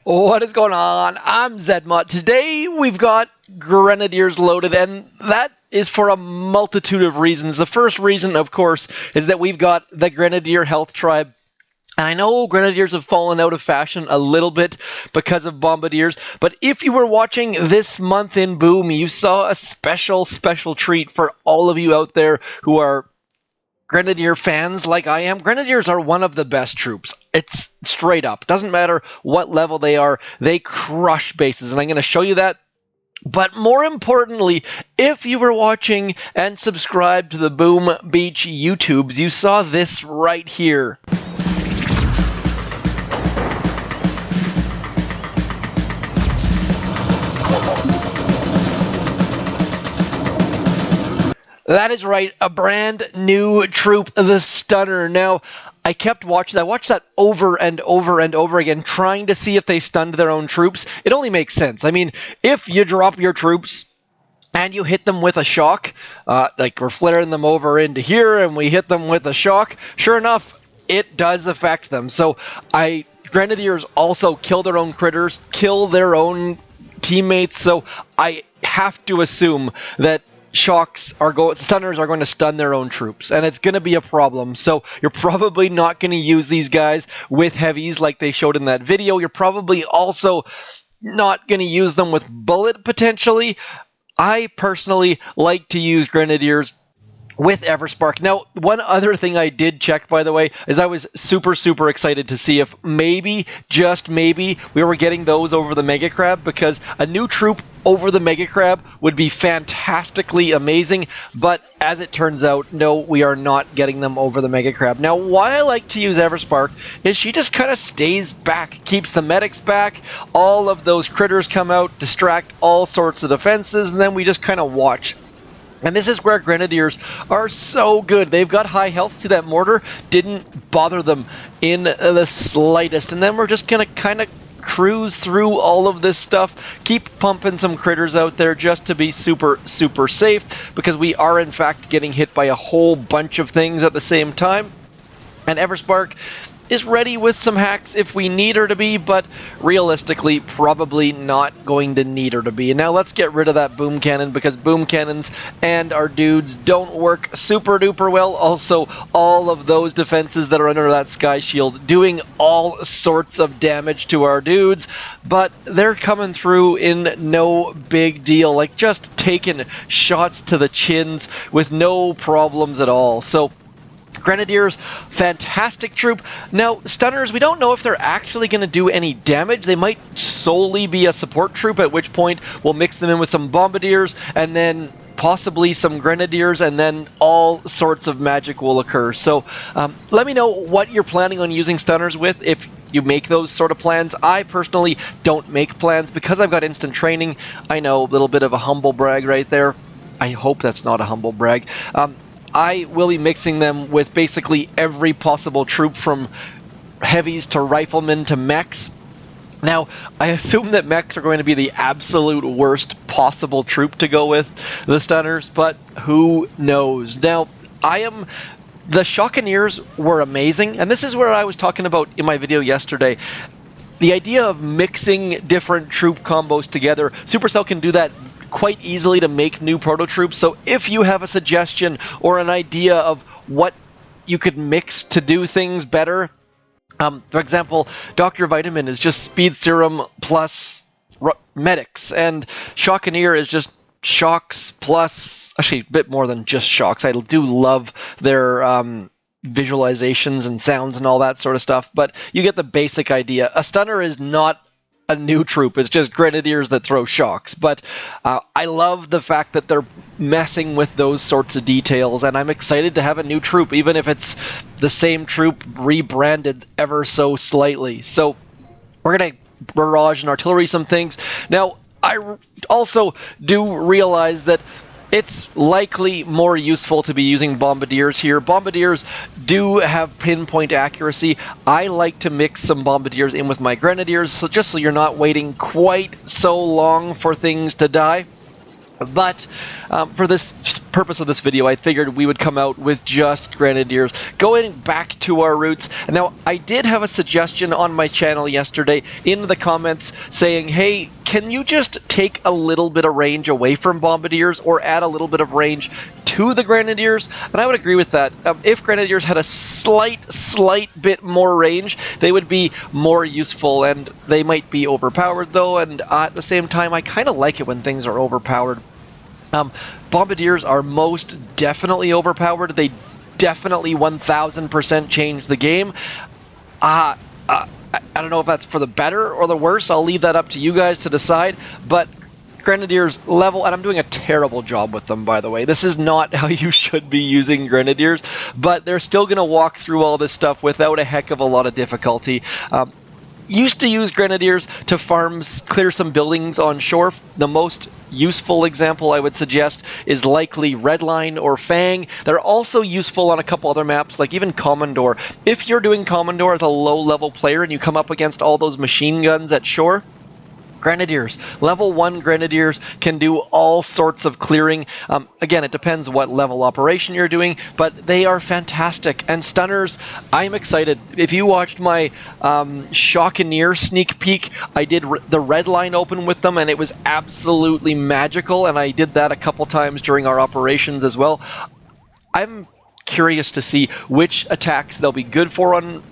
What is going on? I'm ZMOT. Today we've got Grenadiers loaded, and that is for a multitude of reasons. The first reason, of course, is that we've got the Grenadier Health Tribe. And I know Grenadiers have fallen out of fashion a little bit because of Bombardiers, but if you were watching this month in Boom, you saw a special treat for all of you out there who are Grenadier fans like I am. Grenadiers are one of the best troops. It's straight up. Doesn't matter what level they are, they crush bases, and I'm going to show you that. But more importantly, if you were watching and subscribed to the Boom Beach YouTubes, you saw this right here. That is right, a brand new troop, the Stunner. Now, I kept watching, I watched that over and over and over again, trying to see if they stunned their own troops. It only makes sense. I mean, if you drop your troops and you hit them with a shock, like we're flaring them over into here and we hit them with a shock, sure enough, it does affect them. So Grenadiers also kill their own critters, kill their own teammates, so I have to assume that stunners are going to stun their own troops, and it's going to be a problem. So you're probably not going to use these guys with heavies like they showed in that video. You're probably also not going to use them with bullet potentially. I personally like to use Grenadiers with Everspark. Now, one other thing I did check, by the way, is I was super excited to see if maybe, just maybe, we were getting those over the Mega Crab, because a new troop over the Mega Crab would be fantastically amazing, but as it turns out, no, we are not getting them over the Mega Crab. Now, why I like to use Everspark is she just kind of stays back, keeps the medics back, all of those critters come out, distract all sorts of defenses, and then we just kind of watch. And this is where Grenadiers are so good. They've got high health. See, that mortar didn't bother them in the slightest. And then we're just going to kind of cruise through all of this stuff, keep pumping some critters out there just to be super safe, because we are in fact getting hit by a whole bunch of things at the same time. And Everspark is ready with some hacks if we need her to be, but realistically probably not going to need her to be. And now let's get rid of that boom cannon, because boom cannons and our dudes don't work super duper well. Also, all of those defenses that are under that sky shield doing all sorts of damage to our dudes, but they're coming through in no big deal, like just taking shots to the chins with no problems at all. So Grenadiers, fantastic troop. Now, Stunners, we don't know if they're actually going to do any damage. They might solely be a support troop, at which point we'll mix them in with some Bombardiers, and then possibly some Grenadiers, and then all sorts of magic will occur. So let me know what you're planning on using Stunners with, if you make those sort of plans. I personally don't make plans because I've got instant training. I know, a little bit of a humble brag right there. I hope that's not a humble brag. I will be mixing them with basically every possible troop, from heavies to riflemen to mechs. Now, I assume that mechs are going to be the absolute worst possible troop to go with the Stunners, but who knows? Now, the Shockeneers were amazing, and this is where I was talking about in my video yesterday. The idea of mixing different troop combos together, Supercell can do that quite easily to make new Prototroops. So if you have a suggestion or an idea of what you could mix to do things better, for example, Dr. Vitamin is just Speed Serum plus medics, and Shockeneer is just shocks plus, actually a bit more than just shocks. I do love their visualizations and sounds and all that sort of stuff, but you get the basic idea. A Stunner is not a new troop, it's just Grenadiers that throw shocks, but I love the fact that they're messing with those sorts of details, and I'm excited to have a new troop, even if it's the same troop rebranded ever so slightly. So we're going to barrage and artillery some things. Now, I also do realize that it's likely more useful to be using Bombardiers here. Bombardiers do have pinpoint accuracy. I like to mix some Bombardiers in with my Grenadiers, so just so you're not waiting quite so long for things to die. But for this purpose of this video, I figured we would come out with just Grenadiers, going back to our roots. And now, I did have a suggestion on my channel yesterday in the comments saying, hey, can you just take a little bit of range away from Bombardiers or add a little bit of range to the Grenadiers? And I would agree with that. If Grenadiers had a slight bit more range, they would be more useful, and they might be overpowered though, and at the same time, I kind of like it when things are overpowered. Bombardiers are most definitely overpowered. They definitely 1000% change the game. I don't know if that's for the better or the worse. I'll leave that up to you guys to decide, but Grenadiers level, and I'm doing a terrible job with them, by the way. This is not how you should be using Grenadiers, but they're still going to walk through all this stuff without a heck of a lot of difficulty. Used to use Grenadiers to clear some buildings on shore. The most useful example I would suggest is likely Redline or Fang. They're also useful on a couple other maps, like even Commodore. If you're doing Commodore as a low-level player and you come up against all those machine guns at shore, Grenadiers. Level 1 Grenadiers can do all sorts of clearing. Again, it depends what level operation you're doing, but they are fantastic. And stunners, I'm excited. If you watched my Shockeneer sneak peek, I did the red line open with them, and it was absolutely magical, and I did that a couple times during our operations as well. I'm curious to see which attacks they'll be good for on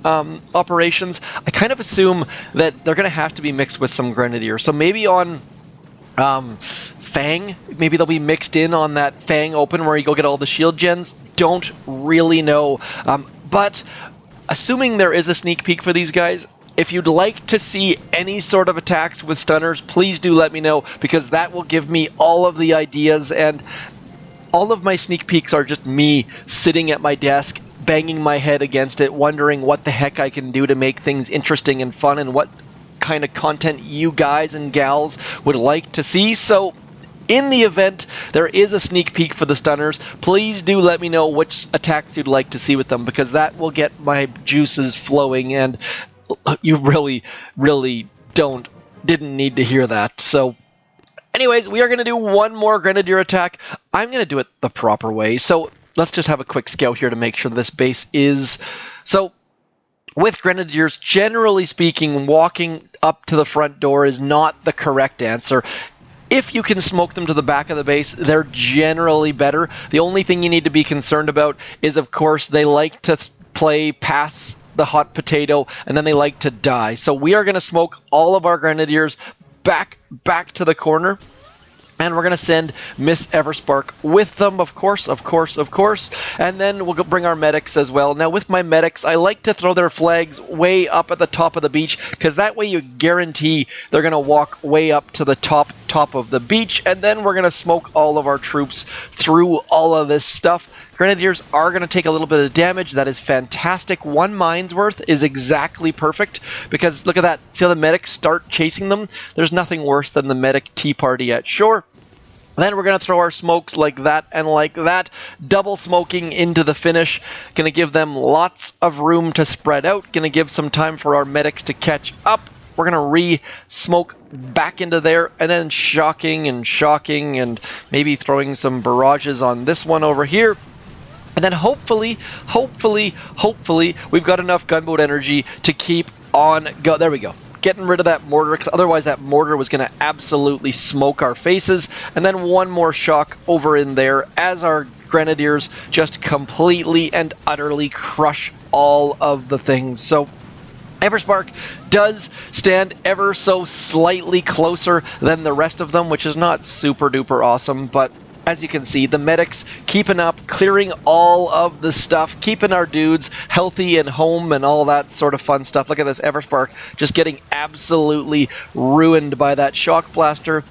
operations. I kind of assume that they're going to have to be mixed with some Grenadier. So maybe on Fang, maybe they'll be mixed in on that Fang open where you go get all the shield gens. Don't really know. But assuming there is a sneak peek for these guys, if you'd like to see any sort of attacks with stunners, please do let me know, because that will give me all of the ideas. And all of my sneak peeks are just me sitting at my desk, banging my head against it, wondering what the heck I can do to make things interesting and fun, and what kind of content you guys and gals would like to see. So in the event there is a sneak peek for the stunners, please do let me know which attacks you'd like to see with them, because that will get my juices flowing, and you really didn't need to hear that. So anyways, we are going to do one more Grenadier attack. I'm going to do it the proper way. So let's just have a quick scout here to make sure this base is... So with Grenadiers, generally speaking, walking up to the front door is not the correct answer. If you can smoke them to the back of the base, they're generally better. The only thing you need to be concerned about is, of course, they like to play past the hot potato, and then they like to die. So we are going to smoke all of our Grenadiers back to the corner, and we're going to send Miss Everspark with them, of course, and then we'll bring our medics as well. Now, with my medics, I like to throw their flags way up at the top of the beach, because that way you guarantee they're going to walk way up to the top of the beach, and then we're going to smoke all of our troops through all of this stuff. Grenadiers are going to take a little bit of damage. That is fantastic. 1 mine's worth is exactly perfect, because look at that. See how the medics start chasing them? There's nothing worse than the medic tea party at shore. Then we're going to throw our smokes like that and like that, double smoking into the finish. Going to give them lots of room to spread out. Going to give some time for our medics to catch up. We're going to re-smoke back into there, and then shocking, and maybe throwing some barrages on this one over here. And then hopefully, we've got enough gunboat energy to keep on go. There we go. Getting rid of that mortar, because otherwise that mortar was going to absolutely smoke our faces. And then one more shock over in there as our Grenadiers just completely and utterly crush all of the things. So Everspark does stand ever so slightly closer than the rest of them, which is not super duper awesome, but as you can see, the medics keeping up, clearing all of the stuff, keeping our dudes healthy and home and all that sort of fun stuff. Look at this Everspark just getting absolutely ruined by that shock blaster.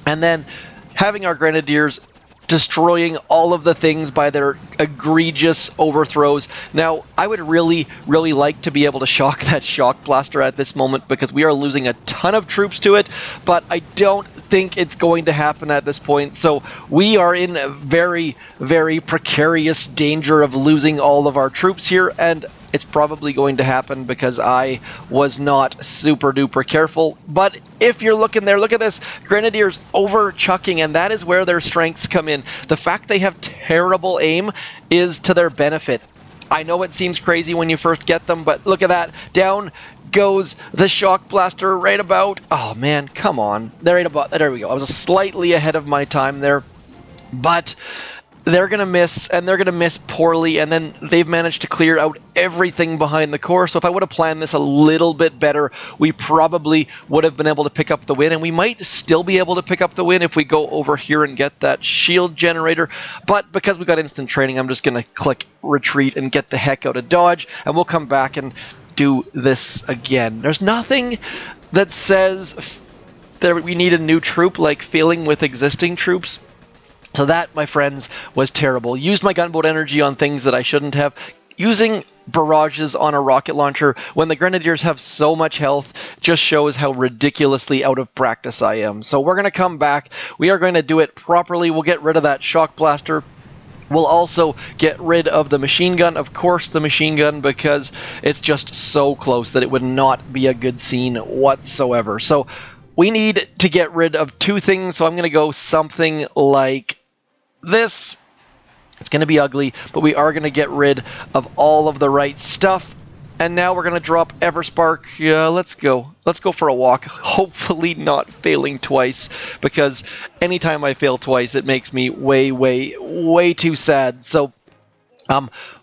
And then having our Grenadiers destroying all of the things by their egregious overthrows. Now, I would really like to be able to shock that shock blaster at this moment, because we are losing a ton of troops to it, but I don't think it's going to happen at this point. So we are in a very precarious danger of losing all of our troops here, and it's probably going to happen because I was not super duper careful. But if you're looking there, look at this. Grenadiers over chucking, and that is where their strengths come in. The fact they have terrible aim is to their benefit. I know it seems crazy when you first get them, but look at that. Down goes the shock blaster right about. Oh man, come on. Right about, there we go. I was slightly ahead of my time there, but they're going to miss, and they're going to miss poorly, and then they've managed to clear out everything behind the core. So if I would have planned this a little bit better, we probably would have been able to pick up the win, and we might still be able to pick up the win if we go over here and get that shield generator. But because we got instant training, I'm just going to click retreat and get the heck out of dodge, and we'll come back and do this again. There's nothing that says that we need a new troop like failing with existing troops. So that, my friends, was terrible. Used my gunboat energy on things that I shouldn't have. Using barrages on a rocket launcher when the Grenadiers have so much health just shows how ridiculously out of practice I am. So we're going to come back. We are going to do it properly. We'll get rid of that shock blaster. We'll also get rid of the machine gun, of course the machine gun, because it's just so close that it would not be a good scene whatsoever. So we need to get rid of two things, so I'm going to go something like this. It's going to be ugly, but we are going to get rid of all of the right stuff. And now we're going to drop Everspark. Let's go. Let's go for a walk. Hopefully not failing twice, because anytime I fail twice, it makes me way too sad. So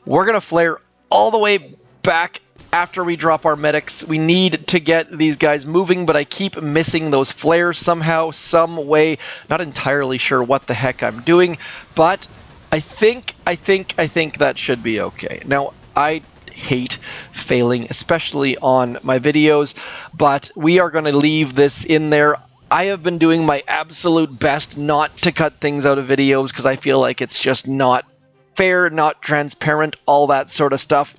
we're going to flare all the way back after we drop our medics. We need to get these guys moving, but I keep missing those flares somehow, some way. Not entirely sure what the heck I'm doing, but I think that should be okay. Now, I hate failing, especially on my videos, but we are going to leave this in there. I have been doing my absolute best not to cut things out of videos because I feel like it's just not fair, not transparent, all that sort of stuff.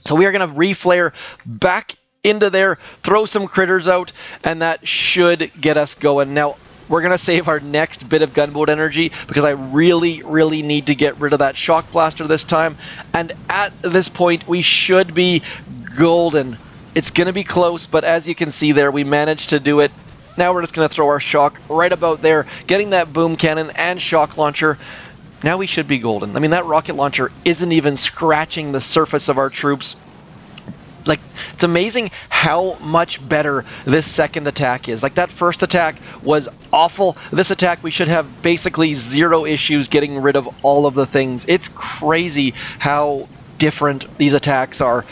So we are going to reflare back into there, throw some critters out, and that should get us going. Now, we're going to save our next bit of gunboat energy because I really need to get rid of that shock blaster this time. And at this point, we should be golden. It's going to be close, but as you can see there, we managed to do it. Now we're just going to throw our shock right about there, getting that boom cannon and shock launcher. Now we should be golden. I mean, that rocket launcher isn't even scratching the surface of our troops. Like, it's amazing how much better this second attack is. Like, that first attack was awful. This attack, we should have basically zero issues getting rid of all of the things. It's crazy how different these attacks are.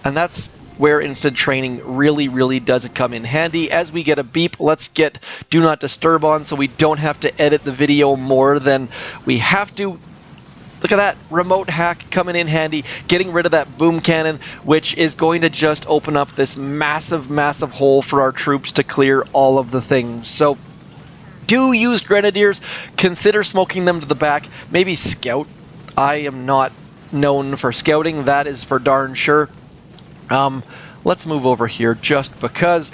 And that's where instant training really does come in handy. As we get a beep, let's get do not disturb on so we don't have to edit the video more than we have to. Look at that remote hack coming in handy, getting rid of that boom cannon, which is going to just open up this massive hole for our troops to clear all of the things. So do use Grenadiers, consider smoking them to the back, maybe scout. I am not known for scouting, that is for darn sure. Let's move over here just because.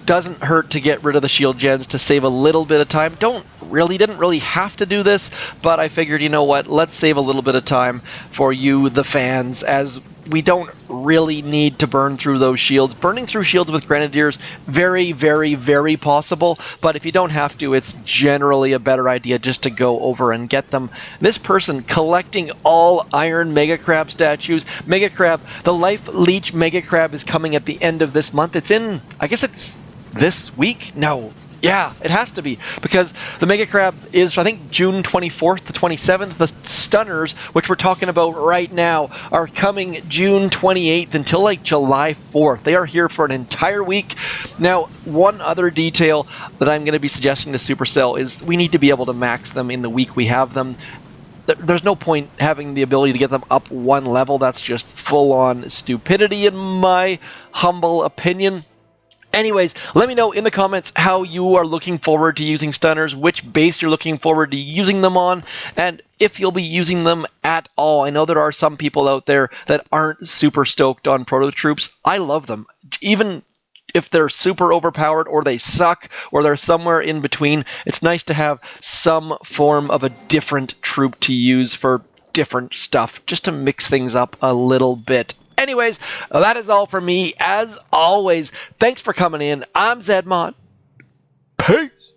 Doesn't hurt to get rid of the shield gens to save a little bit of time. Didn't really have to do this, but I figured, you know what, let's save a little bit of time for you, the fans, as we don't really need to burn through those shields. Burning through shields with Grenadiers, very possible, but if you don't have to, it's generally a better idea just to go over and get them. This person collecting all Iron Mega Crab statues. Mega Crab, the Life Leech Mega Crab is coming at the end of this month. It's in, I guess it's this week? No. Yeah, it has to be, because the Mega Crab is, I think, June 24th to 27th. The Stunners, which we're talking about right now, are coming June 28th until like July 4th. They are here for an entire week. Now, one other detail that I'm going to be suggesting to Supercell is we need to be able to max them in the week we have them. There's no point having the ability to get them up one level. That's just full-on stupidity in my humble opinion. Anyways, let me know in the comments how you are looking forward to using stunners, which base you're looking forward to using them on, and if you'll be using them at all. I know there are some people out there that aren't super stoked on Prototroops. I love them. Even if they're super overpowered or they suck or they're somewhere in between, it's nice to have some form of a different troop to use for different stuff, just to mix things up a little bit. Anyways, that is all for me. As always, thanks for coming in. I'm ZMOT. Peace.